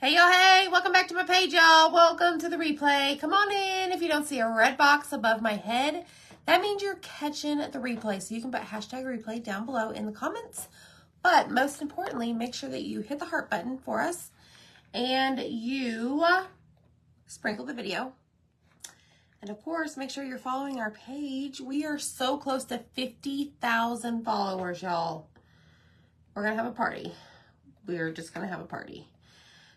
Hey, yo, hey, welcome back to my page, y'all. Welcome to the replay. Come on in. If you don't see a red box above my head, that means you're catching the replay. So you can put hashtag replay down below in the comments. But most importantly, make sure that you hit the heart button for us and you sprinkle the video. And of course, make sure you're following our page. We are so close to 50,000 followers, y'all. We're going to have a party. We're just going to have a party.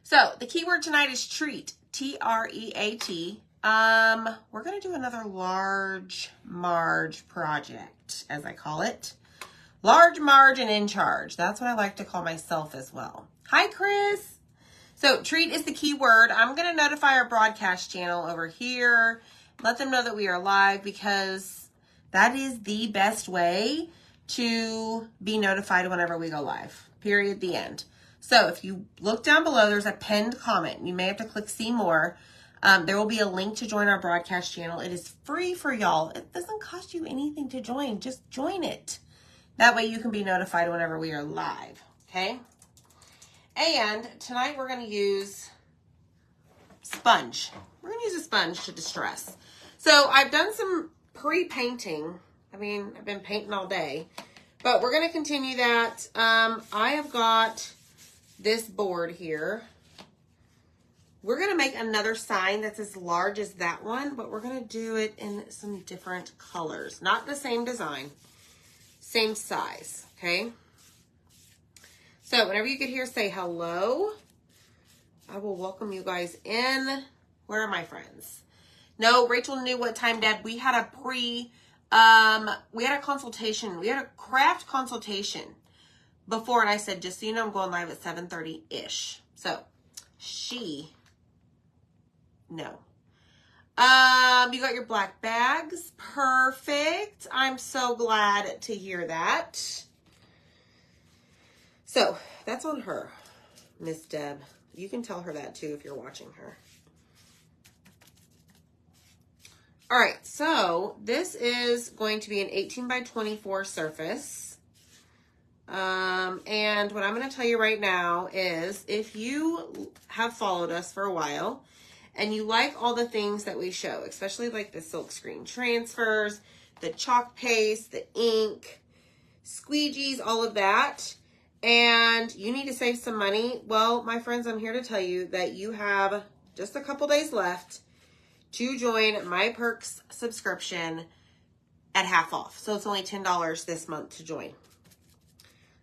So the keyword tonight is treat, T-R-E-A-T. We're going to do another large Marge project, as I call it. Large Marge and in charge. That's what I like to call myself as well. Hi, Chris. So treat is the keyword. I'm going to notify our broadcast channel over here. Let them know that we are live because that is the best way to be notified whenever we go live. Period. The end. So if you look down below, there's a pinned comment. You may have to click see more. There will be a link to join our broadcast channel. It is free for y'all. It doesn't cost you anything to join. Just join it. That way you can be notified whenever we are live. Okay? And tonight we're going to use sponge. We're going to use a sponge to distress. So I've done some pre-painting. I've been painting all day. But we're going to continue that. I have got this board here. We're going to make another sign that's as large as that one, but we're going to do it in some different colors. Not the same design, same size, okay? So whenever you get here, say hello. I will welcome you guys in. Where are my friends? No, Rachel knew what time, Deb. We had a we had a consultation. We had a craft consultation before, and I said, just so you know, I'm going live at 7:30-ish. So, no. You got your black bags. Perfect. I'm so glad to hear that. So, that's on her, Miss Deb. You can tell her that, too, if you're watching her. All right, so this is going to be an 18 by 24 surface. And what I'm going to tell you right now is if you have followed us for a while and you like all the things that we show, especially like the silk screen transfers, the chalk paste, the ink, squeegees, all of that, and you need to save some money, well, my friends, I'm here to tell you that you have just a couple days left to join My Perks subscription at half off. So it's only $10 this month to join.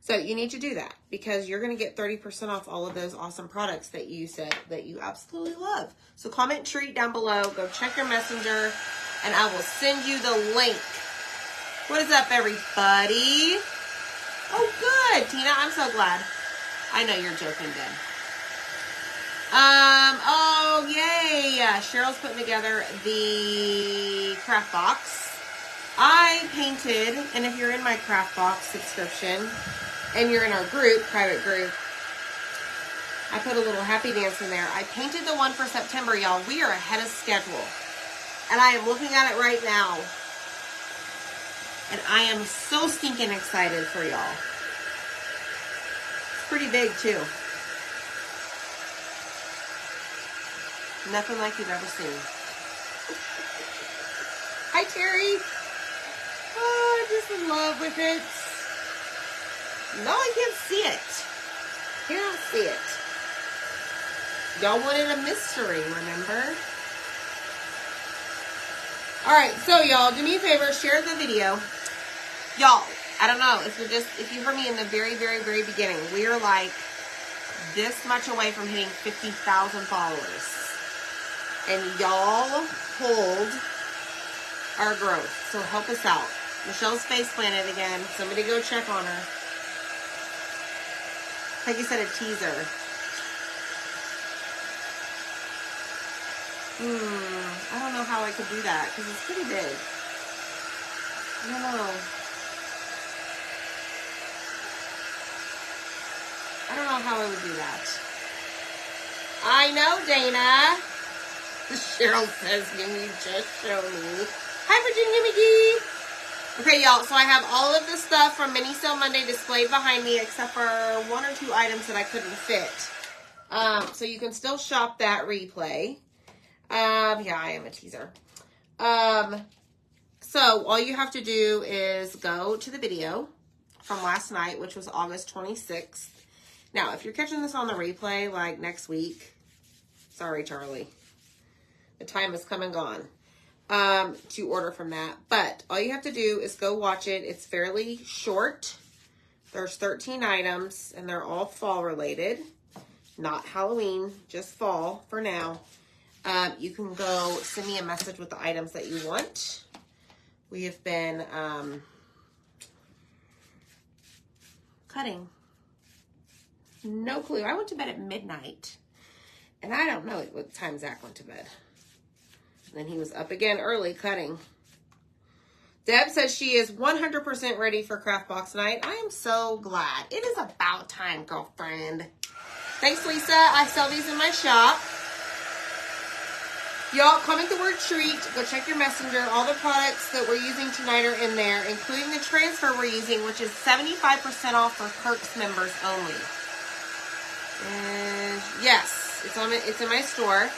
So you need to do that because you're going to get 30% off all of those awesome products that you said that you absolutely love. So comment treat down below. Go check your messenger and I will send you the link. What is up, everybody? Oh, good, Tina. I'm so glad. I know you're joking, Ben. Oh, yay. Cheryl's putting together the craft box. I painted, and if you're in my craft box subscription, and you're in our group, private group, I put a little happy dance in there. I painted the one for September, y'all. We are ahead of schedule. And I am looking at it right now. And I am so stinking excited for y'all. It's pretty big, too. Nothing like you've ever seen. Hi, Terry. Oh, I'm just in love with it. No, I can't see it. You don't see it. Y'all wanted a mystery, remember? Alright, so y'all, do me a favor, share the video. Y'all, I don't know, if you heard me in the very, very, very beginning, we are like this much away from hitting 50,000 followers. And y'all hold our growth. So help us out. Michelle's face planted again. Somebody go check on her. Like you said, a teaser. I don't know how I could do that because it's pretty big. I don't know. I don't know how I would do that. I know, Dana. Cheryl says, can you just show me? Hi, Virginia McGee. Okay, y'all, so I have all of the stuff from Mini Sale Monday displayed behind me except for one or two items that I couldn't fit. So you can still shop that replay. Yeah, I am a teaser. So all you have to do is go to the video from last night, which was August 26th. Now, if you're catching this on the replay, like next week, sorry, Charlie. The time has come and gone to order from that. But all you have to do is go watch it. It's fairly short. There's 13 items, and they're all fall related. Not Halloween, just fall for now. You can go send me a message with the items that you want. We have been cutting. No clue. I went to bed at midnight. And I don't know what time Zach went to bed. And then he was up again early cutting. Deb says she is 100% ready for craft box night. I am so glad. It is about time, girlfriend. Thanks, Lisa. I sell these in my shop. Y'all, comment the word treat. Go check your messenger. All the products that we're using tonight are in there, including the transfer we're using, which is 75% off for Perks members only. And yes, it's in my store.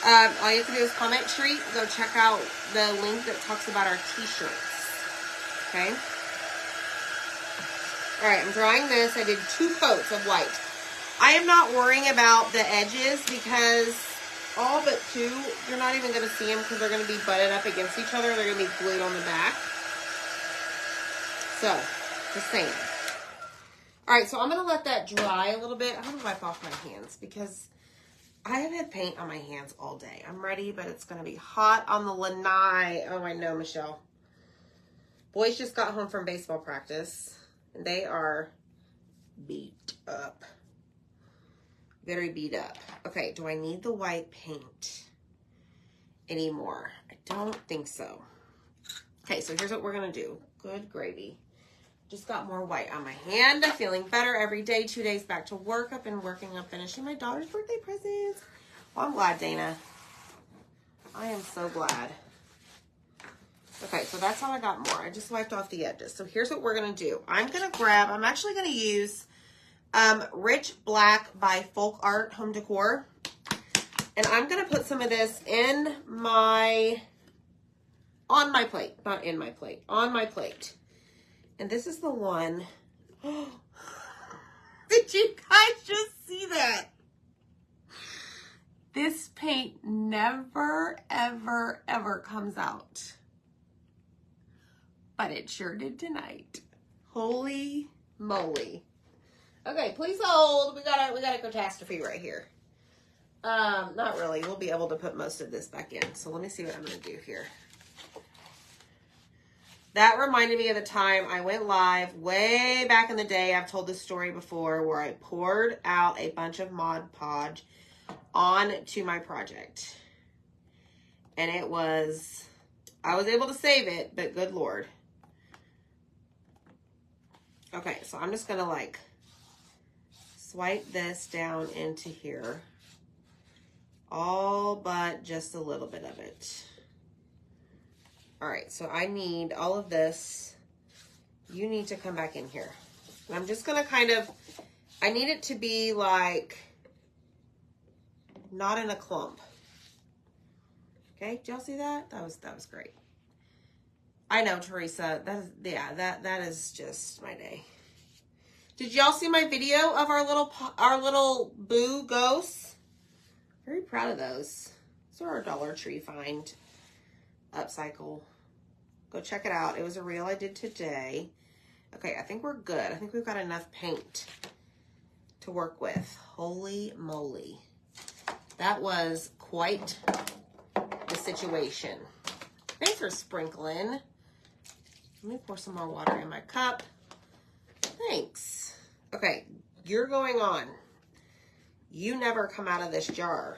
All you have to do is comment treat. Go check out the link that talks about our t-shirts. Okay? All right, I'm drying this. I did 2 coats of white. I am not worrying about the edges because all but 2, you're not even going to see them because they're going to be butted up against each other. They're going to be glued on the back. So, just saying. All right, so I'm going to let that dry a little bit. I'm going to wipe off my hands because I have had paint on my hands all day. I'm ready, but it's going to be hot on the lanai. Oh, I know, Michelle. Boys just got home from baseball practice, and they are beat up. Very beat up. Okay, do I need the white paint anymore? I don't think so. Okay, so here's what we're going to do. Good gravy. Just got more white on my hand. Feeling better every day. 2 days back to work. I've been working on finishing my daughter's birthday presents. Well, I'm glad, Dana. I am so glad. Okay, so that's how I got more. I just wiped off the edges. So here's what we're going to do. I'm actually going to use Rich Black by Folk Art Home Decor. And I'm going to put some of this on my plate. Not in my plate. On my plate. And this is the one. Did you guys just see that? This paint never, ever, ever comes out. But it sure did tonight. Holy moly. Okay, please hold. We got a catastrophe right here. Not really. We'll be able to put most of this back in. So let me see what I'm going to do here. That reminded me of the time I went live way back in the day. I've told this story before where I poured out a bunch of Mod Podge onto my project. And I was able to save it, but good Lord. Okay, so I'm just going to like swipe this down into here. All but just a little bit of it. All right, so I need all of this. You need to come back in here. And I'm just gonna I need it to be like, not in a clump. Okay, did y'all see that? That was great. I know, Teresa, that is just my day. Did y'all see my video of our little boo ghosts? Very proud of those. Those are our Dollar Tree find. Upcycle. Go check it out. It was a reel I did today. Okay, I think we're good. I think we've got enough paint to work with. Holy moly. That was quite the situation. Thanks for sprinkling. Let me pour some more water in my cup. Thanks. Okay, you're going on. You never come out of this jar.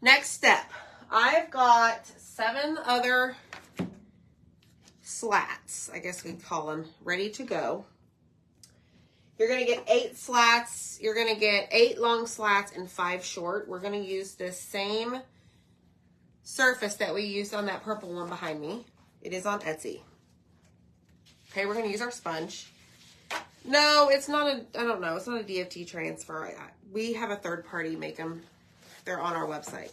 Next step. I've got 7 other slats, I guess we'd call them, ready to go. You're going to get 8 slats. You're going to get 8 long slats and 5 short. We're going to use this same surface that we used on that purple one behind me. It is on Etsy. Okay, we're going to use our sponge. No, it's not a, I don't know. It's not a DFT transfer. We have a third party make them. They're on our website.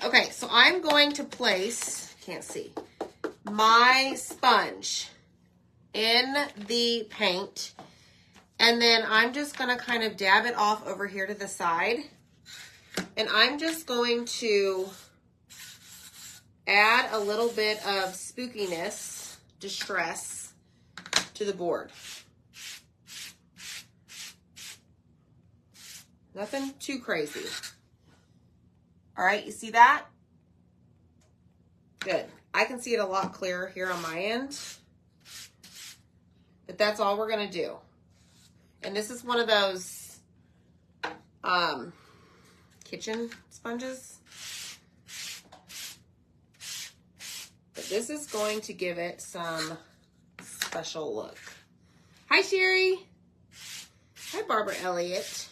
Okay, so I'm going to place, can't see, my sponge in the paint. And then I'm just going to kind of dab it off over here to the side. And I'm just going to add a little bit of spookiness, distress to the board. Nothing too crazy. All right, you see that? Good. I can see it a lot clearer here on my end. But that's all we're going to do. And this is one of those kitchen sponges. But this is going to give it some special look. Hi, Sherry. Hi, Barbara Elliott.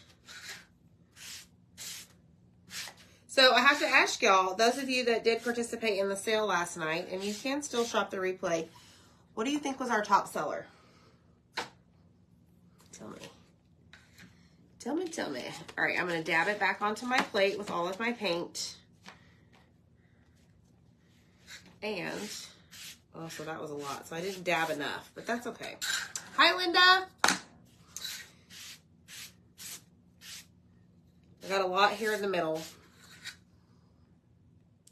So I have to ask y'all, those of you that did participate in the sale last night, and you can still shop the replay, what do you think was our top seller? Tell me. Tell me, tell me. All right, I'm going to dab it back onto my plate with all of my paint. And, oh, so that was a lot. So I didn't dab enough, but that's okay. Hi, Linda. I got a lot here in the middle.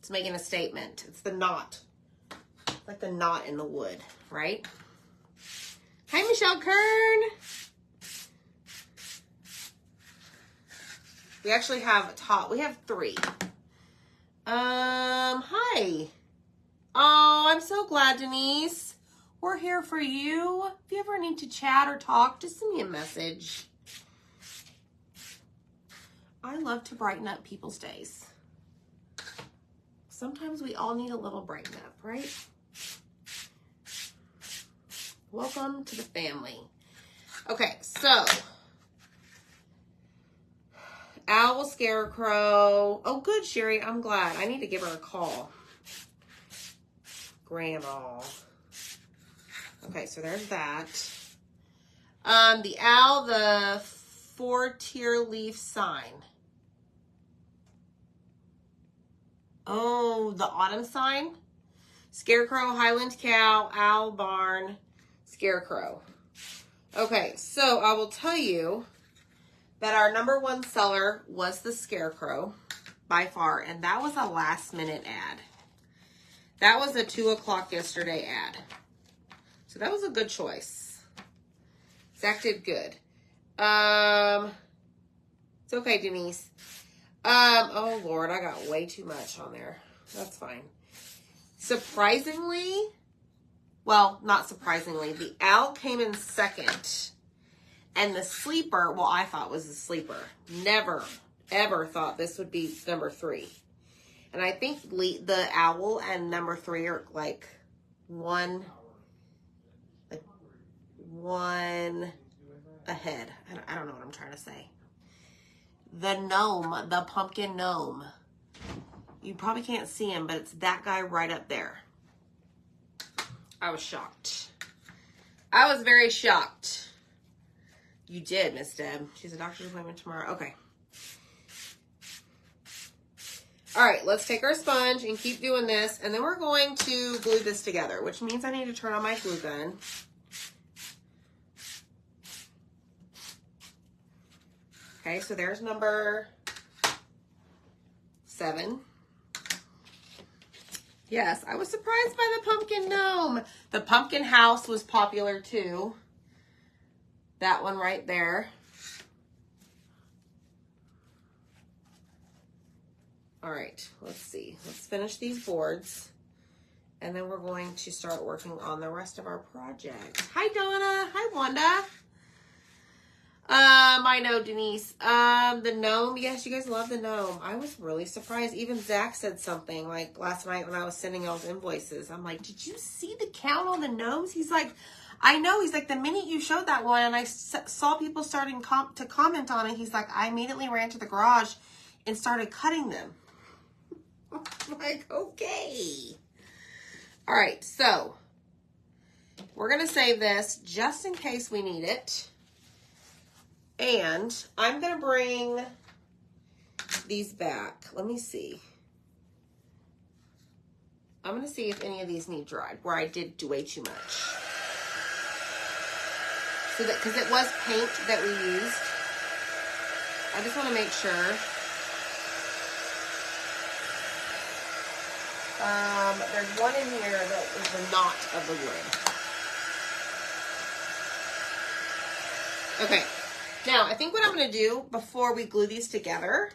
It's making a statement. It's the knot. Like the knot in the wood, right? Hi, Michelle Kern. We actually have we have 3. Hi. Oh, I'm so glad, Denise. We're here for you. If you ever need to chat or talk, just send me a message. I love to brighten up people's days. Sometimes we all need a little brighten up, right? Welcome to the family. Okay, so Owl Scarecrow. Oh, good, Sherry. I'm glad. I need to give her a call. Grandma. Okay, so there's that. The owl, the 4-tier leaf sign. Oh, the autumn sign. Scarecrow, Highland Cow, Owl Barn, Scarecrow. Okay, so I will tell you that our #1 seller was the Scarecrow by far, and that was a last minute ad. That was a 2 o'clock yesterday ad. So that was a good choice. Zach did good. It's okay, Denise. Oh Lord, I got way too much on there. That's fine. Surprisingly, well, not surprisingly, the owl came in second. And the sleeper, well, I thought was the sleeper. Never, ever thought this would be #3. And I think the owl and #3 are like one ahead. I don't know what I'm trying to say. The gnome, the pumpkin gnome. You probably can't see him, but it's that guy right up there. I was shocked. I was very shocked. You did, Miss Deb. She's a doctor's appointment tomorrow. Okay. All right, let's take our sponge and keep doing this. And then we're going to glue this together, which means I need to turn on my glue gun. Okay, so there's #7. Yes, I was surprised by the pumpkin gnome. The pumpkin house was popular too. That one right there. All right, let's see. Let's finish these boards. And then we're going to start working on the rest of our project. Hi, Donna. Hi, Wanda. I know, Denise. The gnome. Yes, you guys love the gnome. I was really surprised. Even Zach said something like last night when I was sending y'all's invoices. I'm like, did you see the count on the gnomes? He's like, I know. He's like, the minute you showed that one and I saw people starting to comment on it, he's like, I immediately ran to the garage and started cutting them. I'm like, okay. All right, so We're going to save this just in case we need it. And I'm going to bring these back. Let me see. I'm going to see if any of these need dried, where I did do way too much. So that, because it was paint that we used. I just want to make sure. There's one in here that is the knot of the wood. Okay. Now, I think what I'm going to do before we glue these together,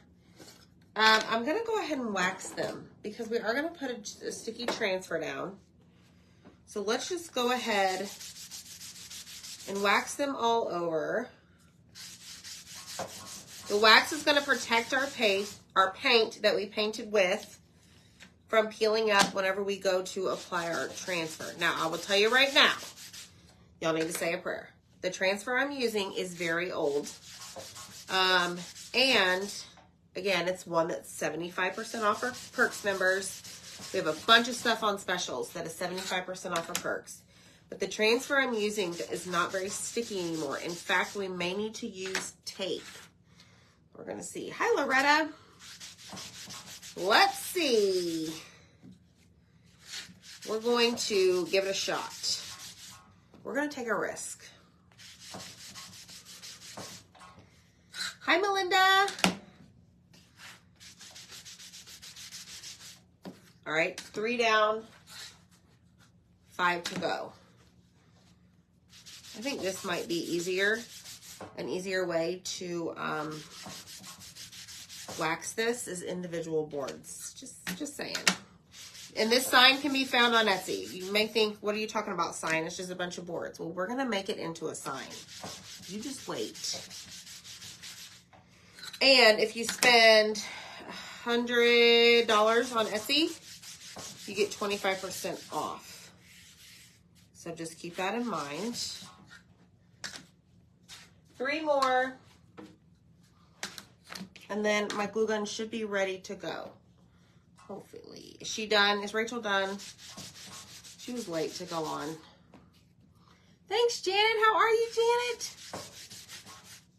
I'm going to go ahead and wax them because we are going to put a sticky transfer down. So let's just go ahead and wax them all over. The wax is going to protect our paint that we painted with from peeling up whenever we go to apply our transfer. Now, I will tell you right now, y'all need to say a prayer. The transfer I'm using is very old. And again, it's one that's 75% off for Perks members. We have a bunch of stuff on specials that is 75% off for Perks. But the transfer I'm using is not very sticky anymore. In fact, we may need to use tape. We're going to see. Hi, Loretta. Let's see. We're going to give it a shot. We're going to take a risk. Hi, Melinda. All right, 3 down, 5 to go. I think this might be an easier way to wax this is individual boards. Just saying. And this sign can be found on Etsy. You may think, what are you talking about, sign? It's just a bunch of boards. Well, we're going to make it into a sign. You just wait. And if you spend $100 on Etsy, you get 25% off. So just keep that in mind. 3 more. And then my glue gun should be ready to go. Hopefully. Is she done? Is Rachel done? She was late to go on. Thanks, Janet. How are you, Janet?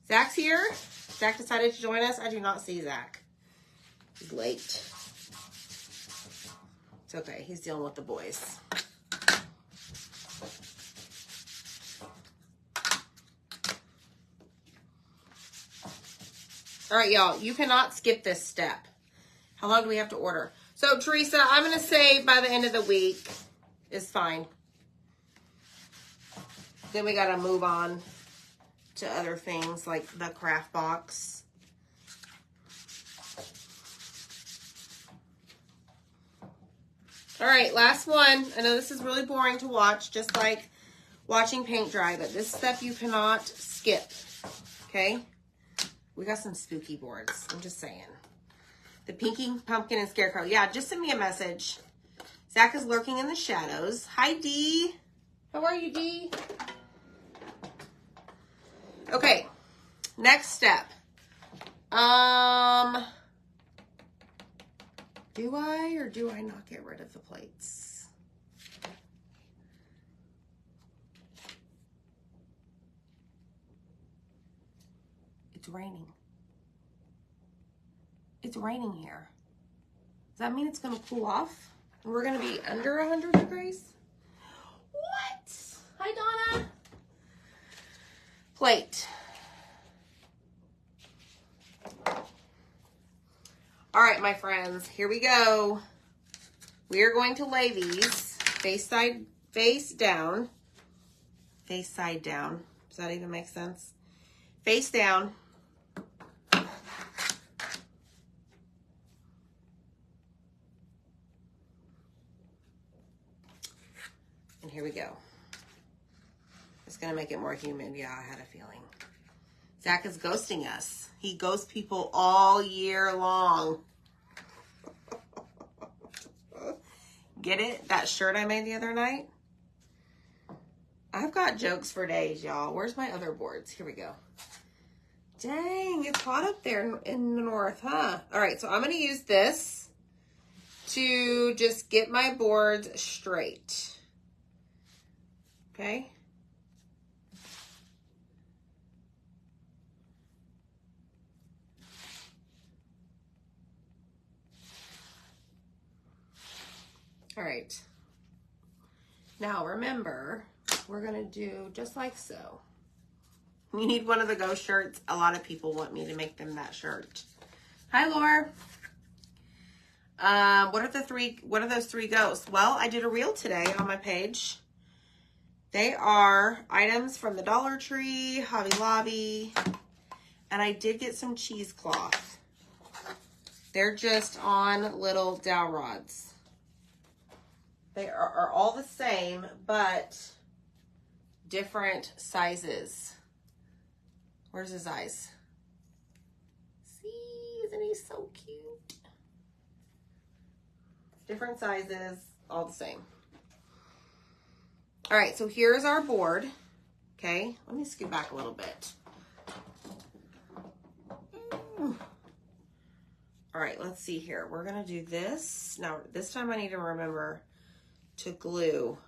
Zach's here. Zach decided to join us. I do not see Zach. He's late. It's okay. He's dealing with the boys. All right, y'all. You cannot skip this step. How long do we have to order? So, Teresa, I'm going to say by the end of the week is fine. Then we got to move on to other things like the craft box. All right, last one. I know this is really boring to watch, just like watching paint dry, but this stuff you cannot skip, okay? We got some spooky boards. I'm just saying. The Pinky Pumpkin and Scarecrow. Yeah, just send me a message. Zach is lurking in the shadows. Hi, Dee. How are you, Dee? Okay, next step. Do I or do I not get rid of the plates? It's raining. It's raining here. Does that mean it's going to cool off? And we're going to be under 100 degrees? What? Hi, Donna. Plate. All right, my friends, here we go. We are going to lay these face down. Face side down. Does that even make sense? Face down. And here we go. It's going to make it more humid. Yeah, I had a feeling. Zach is ghosting us. He ghosts people all year long. Get it? That shirt I made the other night? I've got jokes for days, y'all. Where's my other boards? Here we go. Dang, it's hot up there in the north, huh? All right, so I'm going to use this to just get my boards straight. okay? All right. Now remember, we're gonna do just like so. You need one of the ghost shirts. A lot of people want me to make them that shirt. Hi, Laura. What are those three ghosts? Well, I did a reel today on my page. They are items from the Dollar Tree, Hobby Lobby, and I did get some cheesecloth. They're just on little dowel rods. They are all the same, but different sizes. Where's his eyes? See, isn't he so cute? Different sizes, all the same. All right, so here's our board. Okay, let me scoot back a little bit. All right, let's see here. We're gonna do this. Now, this time I need to remember to glue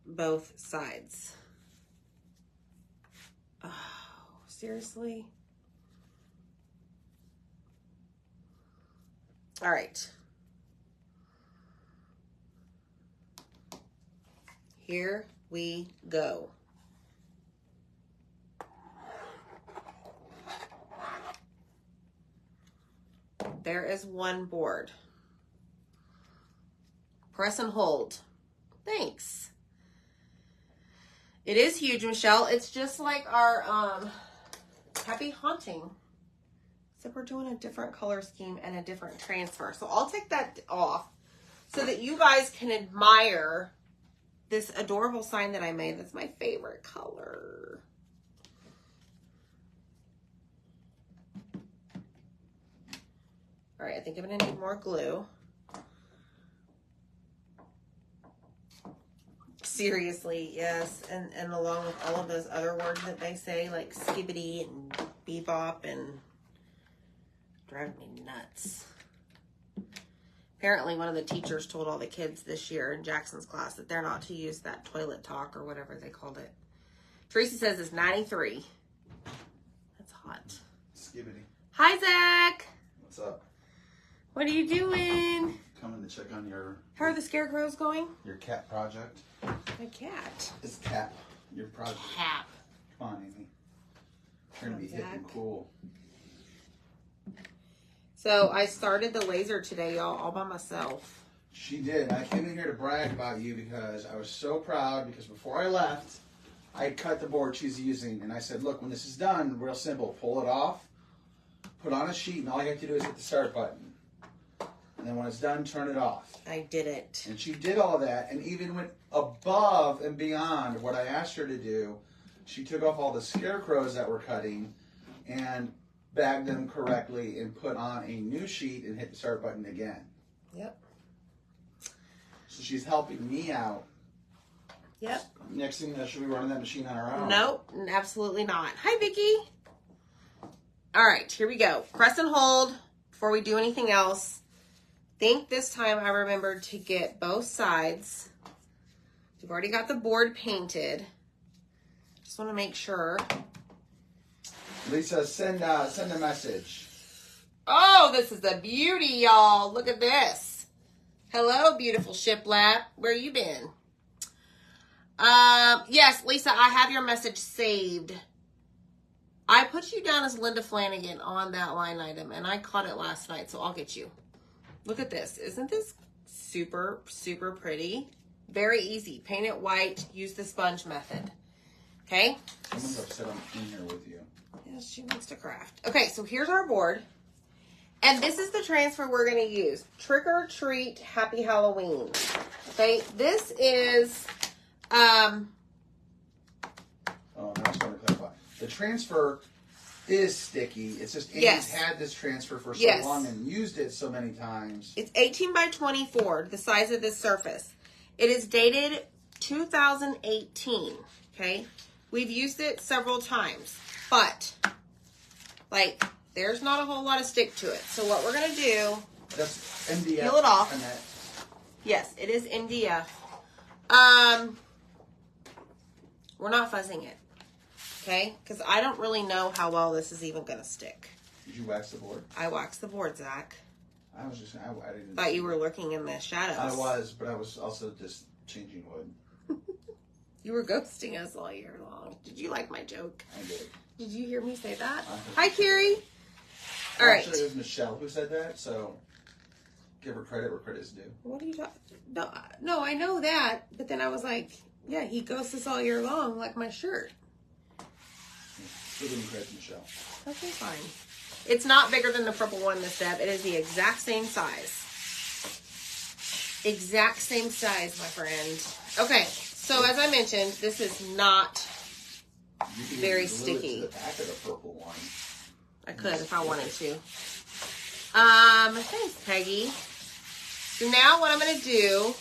both sides. Oh, seriously? All right. Here we go. There is one board. Press and hold. Thanks. It is huge, Michelle. It's just like our Happy Haunting. Except we're doing a different color scheme and a different transfer. So I'll take that off so that you guys can admire this adorable sign that I made. That's my favorite color. All right, I think I'm gonna need more glue. Seriously, yes. And along with all of those other words that they say, like skibbity and bebop, and drive me nuts. Apparently one of the teachers told all the kids this year in Jackson's class that they're not to use that toilet talk or whatever they called it. Tracy says it's 93. That's hot. Skibbity. Hi, Zach. What's up? What are you doing? Coming to check on How are the scarecrows going? your cat project. My cat. It's Cap, your project. Cap. Come on, Amy. You're gonna be hip and Zach. cool. So I started the laser today, y'all, all by myself. She did. I came in here to brag about you because I was so proud because before I left, I cut the board she's using and I said, look, when this is done, real simple, pull it off, put on a sheet, and all you have to do is hit the start button. And then when it's done, turn it off. I did it. And she did all of that and even went above and beyond what I asked her to do. She took off all the scarecrows that were cutting and bagged them correctly and put on a new sheet and hit the start button again. Yep. So she's helping me out. Yep. Next thing, she'll be running that machine on her own. Nope, absolutely not. Hi, Vicki. All right, here we go. Press and hold before we do anything else. Think this time I remembered to get both sides. We've already got the board painted. Just want to make sure. Lisa, send a message. Oh, this is a beauty, y'all. Look at this. Hello, beautiful shiplap. Where you been? Yes, Lisa, I have your message saved. I put you down as Linda Flanagan on that line item, and I caught it last night, so I'll get you. Look at this. Isn't this super, super pretty? Very easy. Paint it white. Use the sponge method. Okay? Someone's upset I'm in here with you. Yes, she wants to craft. Okay, so here's our board. And this is the transfer we're going to use. Trick or Treat Happy Halloween. Okay, this is... Oh, now I just want to clarify. The transfer is sticky. It's just Amy's Yes. had this transfer for so Yes. long and used it so many times. It's 18 by 24, the size of this surface. It is dated 2018, okay? We've used it several times, but, like, there's not a whole lot of stick to it. So what we're going to do, That's MDF. peel it off. Annette. Yes, it is MDF. We're not fuzzing it, okay? Because I don't really know how well this is even going to stick. Did you wax the board? I waxed the board, Zach. I was just, I didn't. Thought you were looking in the shadows. I was, but I was also just changing wood. You were ghosting us all year long. Did you like my joke? I did. Did you hear me say that? Hi, Carrie. All right. Actually, it was Michelle who said that, so give her credit where credit is due. What are you talking? No, I know that. But then I was like, yeah, he ghosts us all year long, like my shirt. Still giving credit to Michelle. Okay, fine. It's not bigger than the purple one, Miss Deb. It is the exact same size. Exact same size, my friend. Okay, so as I mentioned, this is not very sticky. To the back of the purple one. I could if I wanted to. Thanks, Peggy. So now what I'm going to do,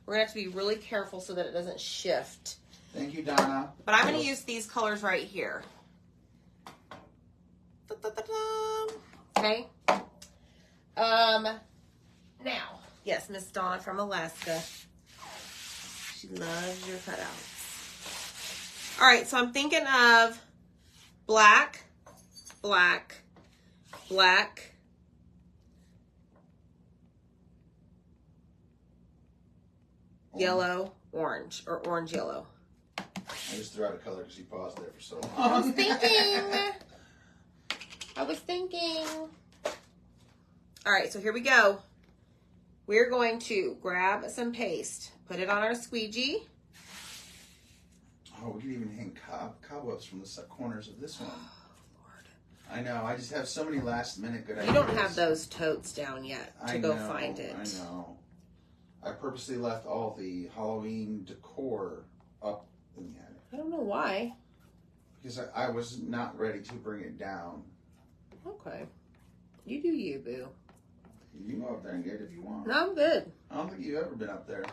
we're going to have to be really careful so that it doesn't shift. Thank you, Donna. But I'm going to use these colors right here. Okay. Now, yes, Miss Donna from Alaska. She loves your cutouts. All right, so I'm thinking of black, black, black, yellow, orange, or orange, yellow. I just threw out a color because you paused there for so long. I was thinking. All right, so here we go. We're going to grab some paste, put it on our squeegee. Oh, we can even hang cobwebs from the corners of this one. Oh, Lord. I know. I just have so many last minute good ideas. You don't have those totes down yet to go find it. I know. I purposely left all the Halloween decor up in the attic. I don't know why. Because I was not ready to bring it down. Okay. You do you, boo. You can go up there and get it if you want. No, I'm good. I don't think you've ever been up there.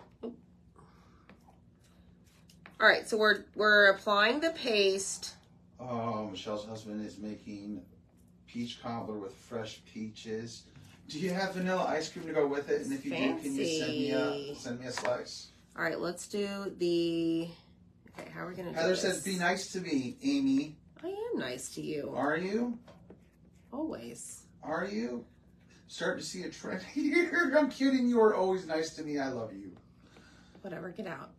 All right, so we're applying the paste. Oh, Michelle's husband is making peach cobbler with fresh peaches. Do you have vanilla ice cream to go with it? And if you do, can you send me a slice? All right, let's do the. Okay, how are we gonna do Heather this? says, "Be nice to me, Amy." I am nice to you. Are you? Always. Are you? Starting to see a trend here. I'm kidding. You are always nice to me. I love you. Whatever, get out.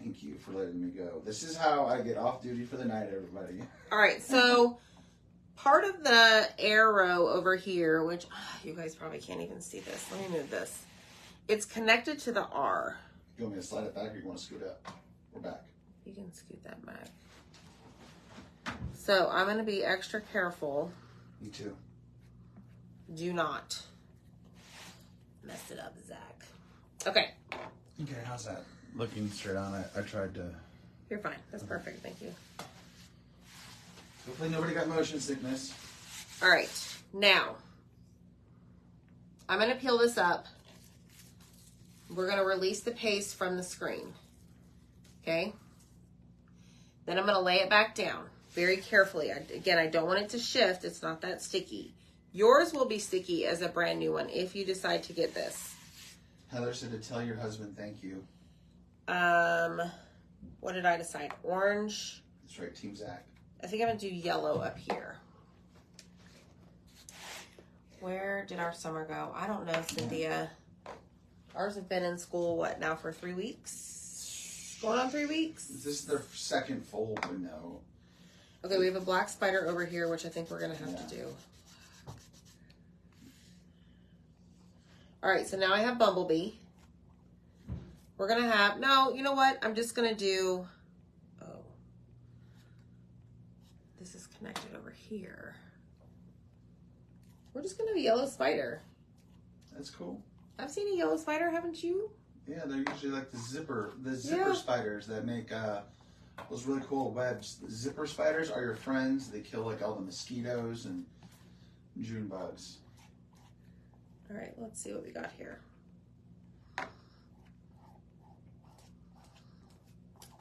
Thank you for letting me go. This is how I get off duty for the night, everybody. All right, so part of the arrow over here, which you guys probably can't even see this. Let me move this. It's connected to the R. You want me to slide it back or you want to scoot up? We're back. You can scoot that back. So I'm going to be extra careful. Me too. Do not mess it up, Zach. Okay. Okay, how's that? Looking straight on it, I tried to... You're fine. That's perfect. Thank you. Hopefully nobody got motion sickness. All right. Now, I'm going to peel this up. We're going to release the paste from the screen. Okay? Then I'm going to lay it back down very carefully. Again, I don't want it to shift. It's not that sticky. Yours will be sticky as a brand new one if you decide to get this. Heather said to tell your husband thank you. What did I decide? Orange. That's right, Team Zach. I think I'm going to do yellow up here. Where did our summer go? I don't know, Cynthia. Ours have been in school, what, now for 3 weeks? Going on 3 weeks? This is their second full window. Okay, we have a black spider over here, which I think we're going to have to do. All right, so now I have Bumblebee. We're going to have, no, you know what? I'm just going to do, this is connected over here. We're just going to do a yellow spider. That's cool. I've seen a yellow spider, haven't you? Yeah, they're usually like the zipper spiders that make those really cool webs. The zipper spiders are your friends. They kill like all the mosquitoes and June bugs. All right, let's see what we got here.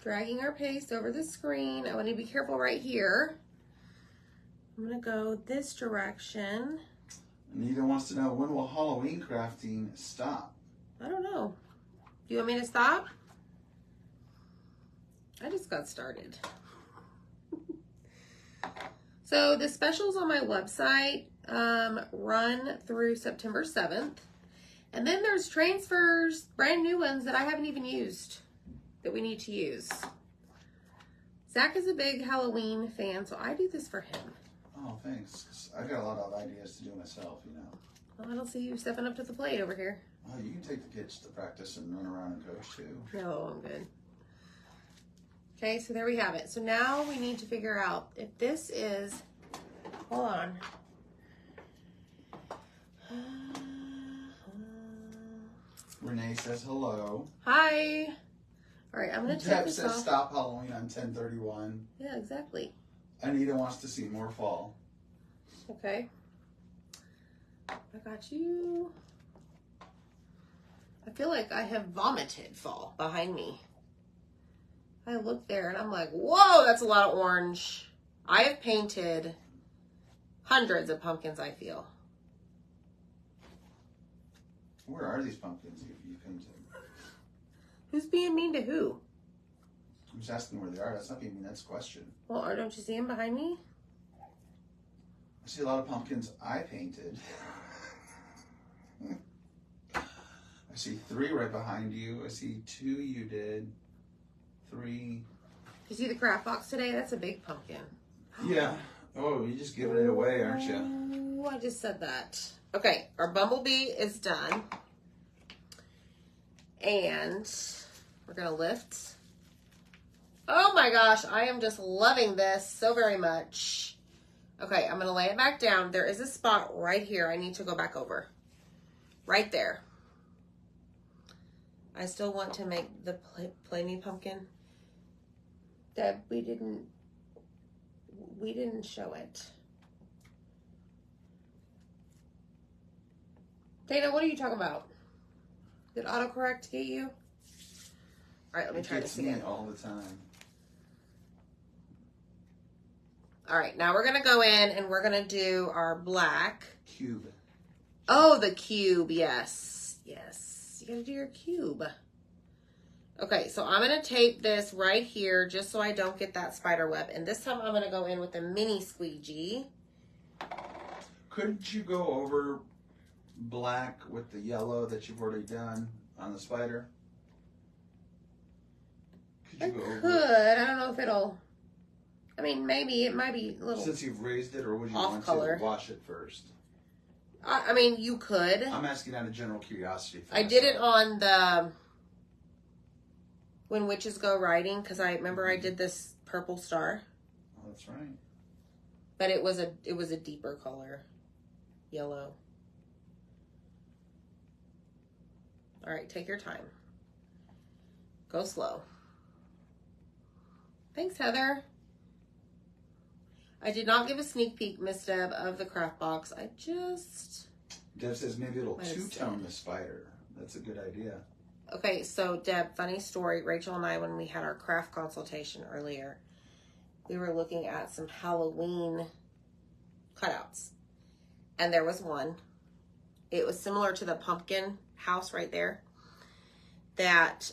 Dragging our paste over the screen. I want to be careful right here. I'm gonna go this direction. Anita wants to know, when will Halloween crafting stop? I don't know. Do you want me to stop? I just got started. So the specials on my website run through September 7th. And then there's transfers, brand new ones that I haven't even used that we need to use. Zach is a big Halloween fan, so I do this for him. Oh, thanks. 'Cause I've got a lot of ideas to do myself, you know. Well, I don't see you stepping up to the plate over here. Oh, you can take the kids to practice and run around and coach too. No, I'm good. Okay, so there we have it. So now we need to figure out if this is, hold on. Renee says hello. Hi. All right, I'm going to take Deb this says off. stop Halloween on 10/31. Yeah, exactly. Anita wants to see more fall. Okay. I got you. I feel like I have vomited fall behind me. I look there and I'm like, whoa, that's a lot of orange. I have painted hundreds of pumpkins, I feel. Where are these pumpkins you painted? Who's being mean to who? I'm just asking where they are. That's not being mean. That's a question. Well, or don't you see them behind me? I see a lot of pumpkins I painted. I see 3 right behind you. I see 2 you did. 3. You see the craft box today? That's a big pumpkin. Yeah. Oh, you're just giving it away, aren't you? Oh, I just said that. Okay, our bumblebee is done. And we're going to lift. Oh my gosh, I am just loving this so very much. Okay, I'm going to lay it back down. There is a spot right here I need to go back over. Right there. I still want to make the Play Me pumpkin. Deb, we didn't show it. Dana, what are you talking about? Did autocorrect get you? All right, let me try this again. It gets me all the time. All right, now we're gonna go in and we're gonna do our black Cube. Oh, the cube. Yes, yes. You gotta do your cube. Okay, so I'm gonna tape this right here just so I don't get that spider web. And this time I'm gonna go in with a mini squeegee. Couldn't you go over black with the yellow that you've already done on the spider? I Could you go over could. I don't know if it'll. I mean, maybe it might be a it? little. Since you've raised it, or would you off want color. to wash it first? I mean, you could. I'm asking out of general curiosity. I did it on the When Witches Go Riding because I remember I did this purple star. Oh, that's right. But it was a deeper color, yellow. All right, take your time. Go slow. Thanks, Heather. I did not give a sneak peek, Miss Deb, of the craft box. I just... Deb says maybe it'll Might have two-tone said. the spider. That's a good idea. Okay, so Deb, funny story. Rachel and I, when we had our craft consultation earlier, we were looking at some Halloween cutouts. And there was one. It was similar to the pumpkin house right there that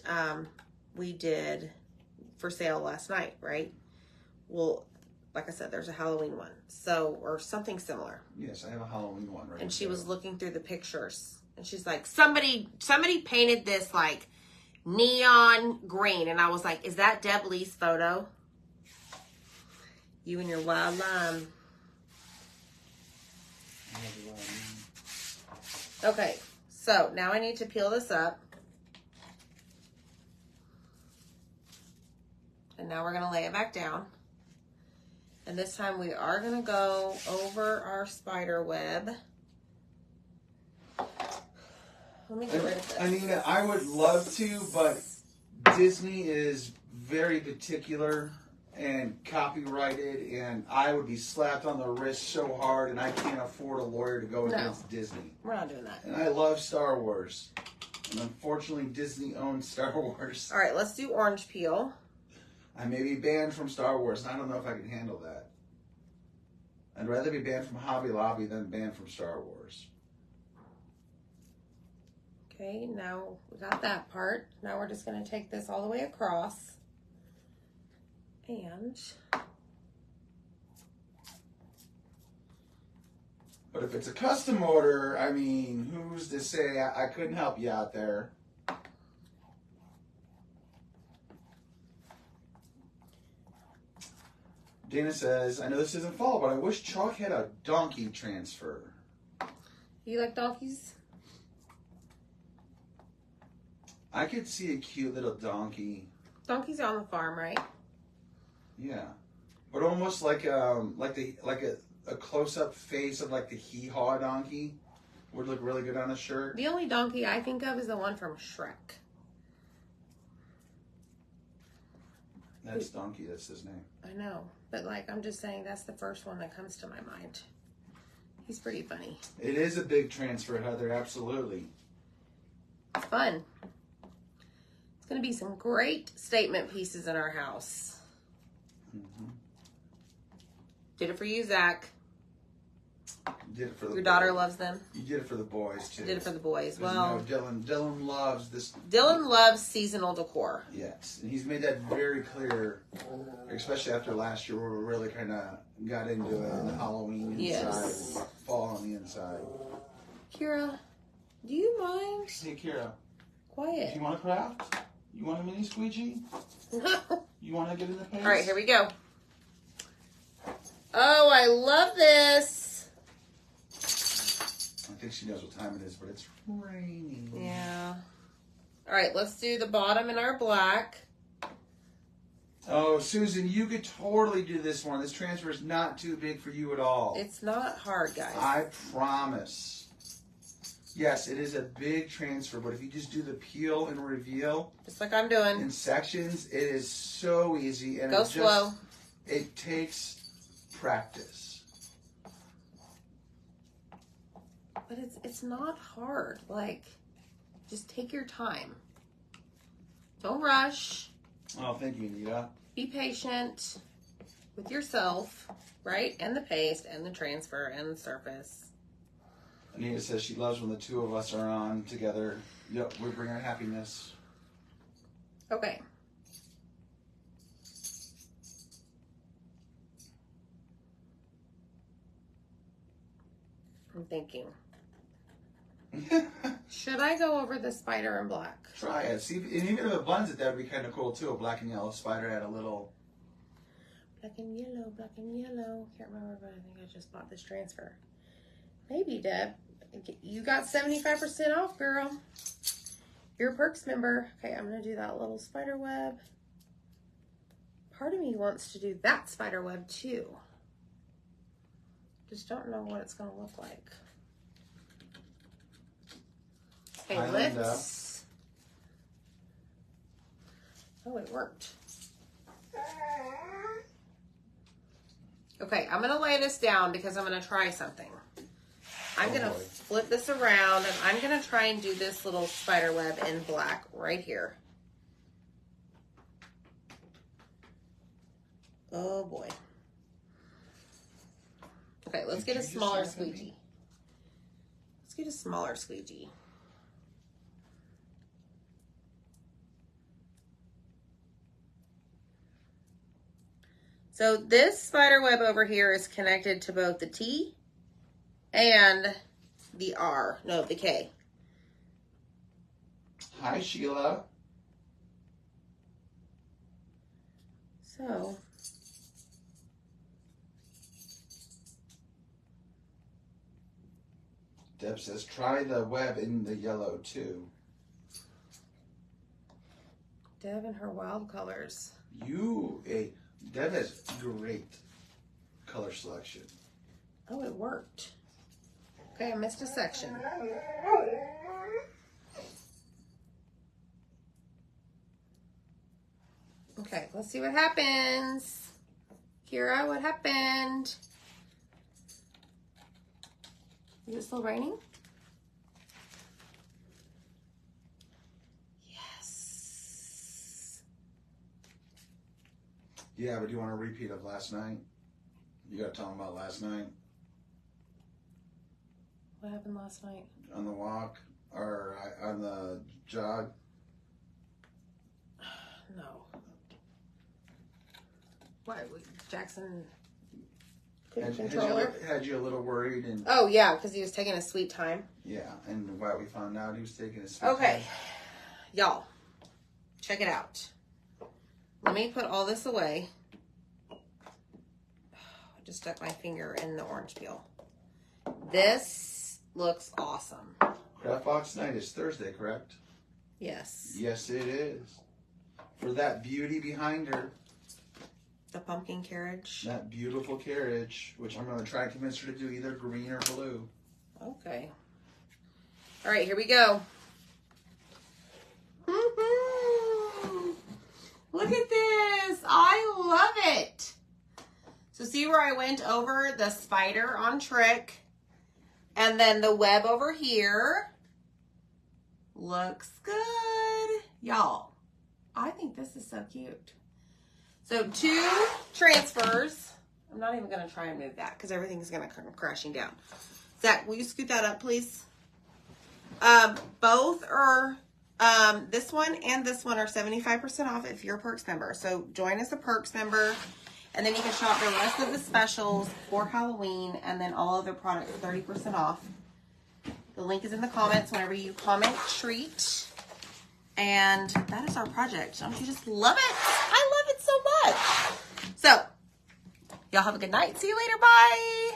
we did for sale last night, right? Well, like I said, there's a Halloween one. So, or something similar. Yes, I have a Halloween one right And she there. was looking through the pictures. And she's like, somebody painted this like neon green. And I was like, is that Deb Lee's photo? You and your wild lime. Okay, so now I need to peel this up. And now we're gonna lay it back down. And this time we are gonna go over our spider web. Let me get rid of this. I mean, I would love to, but Disney is very particular and copyrighted, and I would be slapped on the wrist so hard, and I can't afford a lawyer to go No. against Disney. We're not doing that. And I love Star Wars. And unfortunately, Disney owns Star Wars. All right, let's do orange peel. I may be banned from Star Wars, and I don't know if I can handle that. I'd rather be banned from Hobby Lobby than banned from Star Wars. Okay, now we got that part. Now we're just going to take this all the way across. And but if it's a custom order, I mean, who's to say I couldn't help you out there? Dana says, I know this isn't fall, but I wish Chalk had a donkey transfer. You like donkeys? I could see a cute little donkey. Donkeys are on the farm, right? Yeah, but almost like a close-up face of like the hee-haw donkey would look really good on a shirt. The only donkey I think of is the one from Shrek. That's Donkey. That's his name. I know, but like I'm just saying that's the first one that comes to my mind. He's pretty funny. It is a big transfer, Heather. Absolutely. It's fun. It's going to be some great statement pieces in our house. Mm-hmm. Did it for you, Zach. You did it for the Your daughter boys. loves them. You did it for the boys too. Did it for the boys. There's Well, no Dylan loves this. Dylan loves seasonal decor. Yes, and he's made that very clear, especially after last year where we really kind of got into it. The Halloween inside, Yes. fall on the inside. Kira, do you mind? Hey, Kira, do Quiet. you want to craft? You want a mini squeegee? You want to get in the pace? All right, here we go. Oh, I love this. I think she knows what time it is, but it's raining. Yeah. All right, let's do the bottom in our black. Oh, Susan, you could totally do this one. This transfer is not too big for you at all. It's not hard, guys. I promise. Yes, it is a big transfer, but if you just do the peel and reveal Just like I'm doing. in sections, it is so easy. And Go it just, slow. It takes practice. But it's not hard. Like, just take your time. Don't rush. Oh, thank you, Anita. Be patient with yourself, right? And the paste and the transfer and the surface. Anita says she loves when the two of us are on together. Yep, we bring her happiness. Okay. I'm thinking. Should I go over the spider in black? Try it. See, and even if it blends it, that would be kind of cool too. A black and yellow spider had a little. Black and yellow, black and yellow. Can't remember, but I think I just bought this transfer. Maybe, Deb. You got 75% off, girl. You're a Perks member. Okay, I'm going to do that little spider web. Part of me wants to do that spider web too. Just don't know what it's going to look like. Okay, Highland lips. Oh, it worked. Okay, I'm going to lay this down because I'm going to try something. I'm going to flip this around and I'm going to try and do this little spider web in black right here. Oh boy. Okay, let's get a smaller squeegee. Let's get a smaller squeegee. So this spider web over here is connected to both the T and the R. No, the K. Hi, Sheila. So Deb says, try the web in the yellow too. Deb and her wild colors. Deb has great color selection. Oh, it worked. Okay, I missed a section. Okay, let's see what happens. Kira, what happened? Is it still raining? Yes. Yeah, but do you want a repeat of last night? You got to tell them about last night What happened last night? on the walk or on the jog. No. What? Jackson couldn't control her? Had you a little worried and Oh, yeah, because he was taking a sweet time. yeah, and what we found out he was taking a sweet Okay. time. Y'all, check it out. Let me put all this away. I just stuck my finger in the orange peel. This looks awesome. Craft Box Night is Thursday, correct? Yes. Yes, it is. For that beauty behind her, The pumpkin carriage. that beautiful carriage, which I'm going to try and convince her to do either green or blue. Okay. All right, here we go. Look at this. I love it. So see where I went over the spider on Trick and then the web over here. Looks good. Y'all, I think this is so cute. So 2 transfers. I'm not even going to try and move that because everything's going to come crashing down. Zach, will you scoot that up, please? Both are, this one and this one are 75% off if you're a Perks member. So join as a Perks member, and then you can shop the rest of the specials for Halloween, and then all other products 30% off. The link is in the comments whenever you comment treat. And that is our project. Don't you just love it? I love it so much. So, y'all have a good night. See you later. Bye.